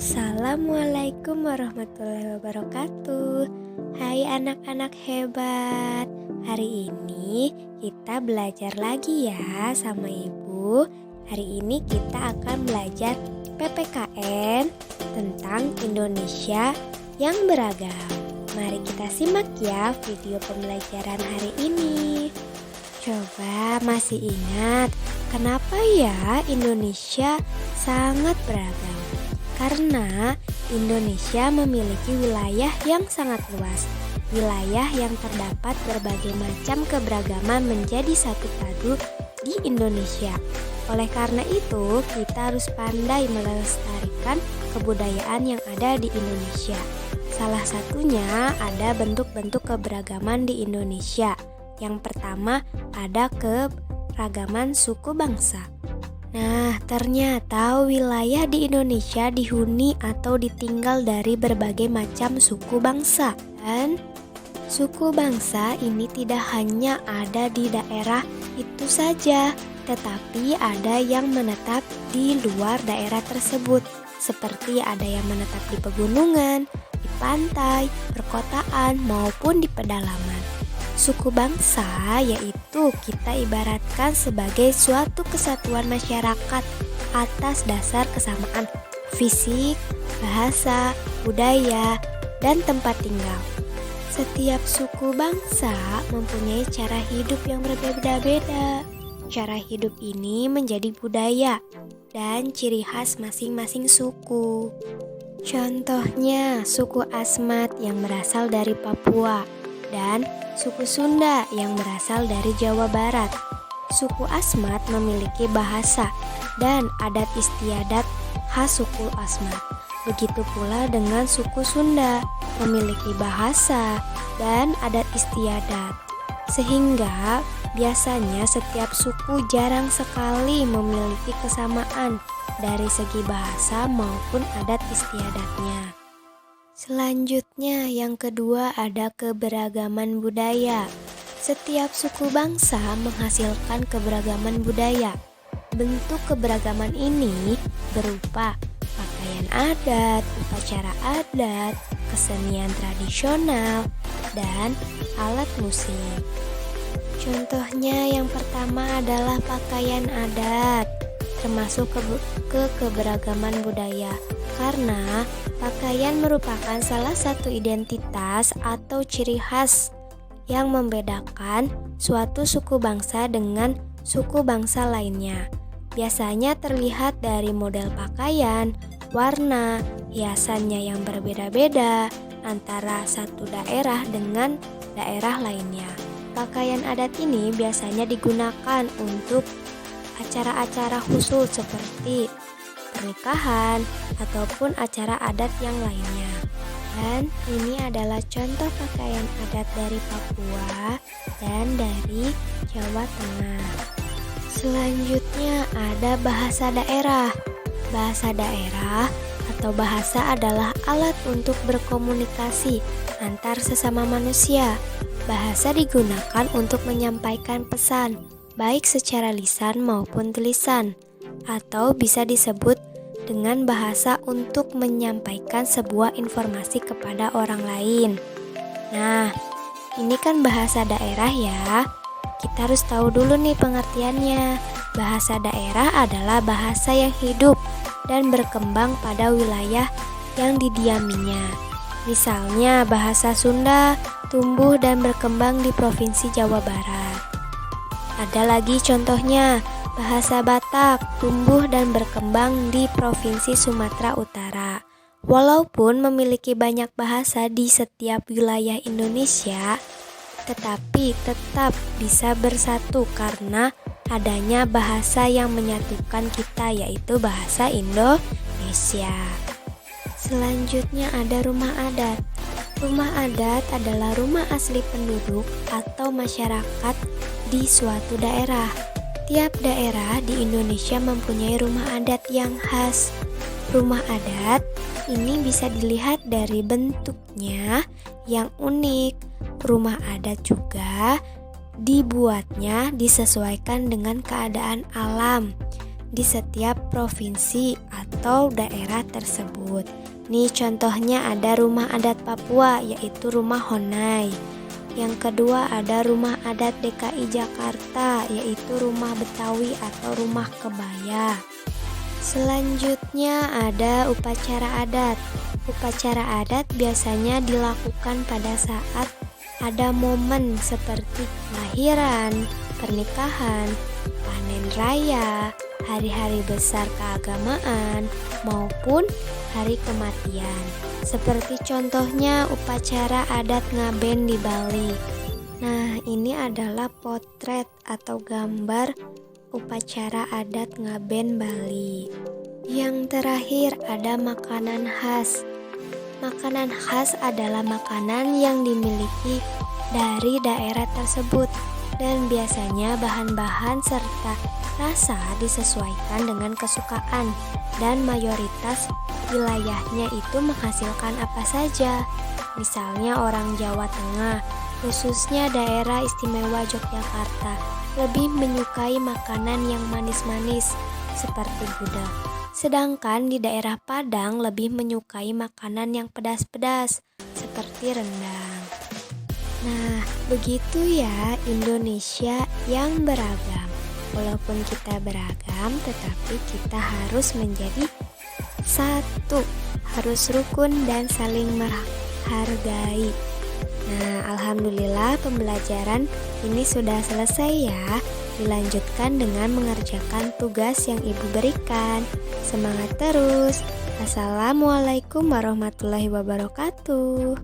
Assalamualaikum warahmatullahi wabarakatuh. Hai anak-anak hebat. Hari ini kita belajar lagi ya sama Ibu. Hari ini kita akan belajar PPKN tentang Indonesia yang beragam. Mari kita simak ya video pembelajaran hari ini. Coba masih ingat kenapa ya Indonesia sangat beragam? Karena Indonesia memiliki wilayah yang sangat luas. Wilayah yang terdapat berbagai macam keberagaman menjadi satu padu di Indonesia. Oleh karena itu, kita harus pandai melestarikan kebudayaan yang ada di Indonesia. Salah satunya ada bentuk-bentuk keberagaman di Indonesia. Yang pertama ada keragaman suku bangsa. Nah, ternyata wilayah di Indonesia dihuni atau ditinggal dari berbagai macam suku bangsa. Dan suku bangsa ini tidak hanya ada di daerah itu saja, tetapi ada yang menetap di luar daerah tersebut. Seperti ada yang menetap di pegunungan, di pantai, perkotaan, maupun di pedalaman. Suku bangsa yaitu kita ibaratkan sebagai suatu kesatuan masyarakat atas dasar kesamaan fisik, bahasa, budaya, dan tempat tinggal. Setiap suku bangsa mempunyai cara hidup yang berbeda-beda. Cara hidup ini menjadi budaya dan ciri khas masing-masing suku. Contohnya suku Asmat yang berasal dari Papua dan suku Sunda yang berasal dari Jawa Barat. Suku Asmat memiliki bahasa dan adat istiadat khas suku Asmat. Begitu pula dengan suku Sunda, memiliki bahasa dan adat istiadat. Sehingga biasanya setiap suku jarang sekali memiliki kesamaan dari segi bahasa maupun adat istiadatnya. Selanjutnya yang kedua ada keberagaman budaya. Setiap suku bangsa menghasilkan keberagaman budaya. Bentuk keberagaman ini berupa pakaian adat, upacara adat, kesenian tradisional, dan alat musik. Contohnya yang pertama adalah pakaian adat, termasuk keberagaman budaya. Karena pakaian merupakan salah satu identitas atau ciri khas yang membedakan suatu suku bangsa dengan suku bangsa lainnya. Biasanya terlihat dari model pakaian, warna, hiasannya yang berbeda-beda antara satu daerah dengan daerah lainnya. Pakaian adat ini biasanya digunakan untuk acara-acara khusus seperti pernikahan ataupun acara adat yang lainnya. Dan ini adalah contoh pakaian adat dari Papua dan dari Jawa Tengah. Selanjutnya ada bahasa daerah. Bahasa daerah atau bahasa adalah alat untuk berkomunikasi antar sesama manusia. Bahasa digunakan untuk menyampaikan pesan, baik secara lisan maupun tulisan, atau bisa disebut dengan bahasa untuk menyampaikan sebuah informasi kepada orang lain. Nah, ini kan bahasa daerah ya. Kita harus tahu dulu nih pengertiannya. Bahasa daerah adalah bahasa yang hidup dan berkembang pada wilayah yang didiaminya. Misalnya bahasa Sunda tumbuh dan berkembang di Provinsi Jawa Barat. Ada lagi contohnya, bahasa Batak tumbuh dan berkembang di Provinsi Sumatera Utara. Walaupun memiliki banyak bahasa di setiap wilayah Indonesia, tetapi tetap bisa bersatu karena adanya bahasa yang menyatukan kita, yaitu bahasa Indonesia. Selanjutnya ada rumah adat. Rumah adat adalah rumah asli penduduk atau masyarakat di suatu daerah. Tiap daerah di Indonesia mempunyai rumah adat yang khas. Rumah adat ini bisa dilihat dari bentuknya yang unik. Rumah adat juga dibuatnya disesuaikan dengan keadaan alam. di setiap provinsi atau daerah tersebut. Nih contohnya ada rumah adat Papua yaitu rumah Honai. Yang kedua ada rumah adat DKI Jakarta yaitu rumah Betawi atau rumah kebaya. Selanjutnya ada upacara adat. Upacara adat biasanya dilakukan pada saat ada momen seperti kelahiran, pernikahan, panen raya, hari-hari besar keagamaan, maupun hari kematian. Seperti contohnya upacara adat Ngaben di Bali. Nah, ini adalah potret atau gambar upacara adat Ngaben Bali. Yang terakhir ada makanan khas. Makanan khas adalah makanan yang dimiliki dari daerah tersebut dan biasanya bahan-bahan serta rasa disesuaikan dengan kesukaan dan mayoritas wilayahnya itu menghasilkan apa saja. Misalnya orang Jawa Tengah, khususnya daerah istimewa Yogyakarta, lebih menyukai makanan yang manis-manis seperti gudeg. Sedangkan di daerah Padang lebih menyukai makanan yang pedas-pedas seperti rendang. Nah, begitu ya Indonesia yang beragam. Walaupun kita beragam, tetapi kita harus menjadi satu, harus rukun dan saling menghargai. Nah, alhamdulillah pembelajaran ini sudah selesai ya. Dilanjutkan dengan mengerjakan tugas yang ibu berikan. Semangat terus. Assalamualaikum warahmatullahi wabarakatuh.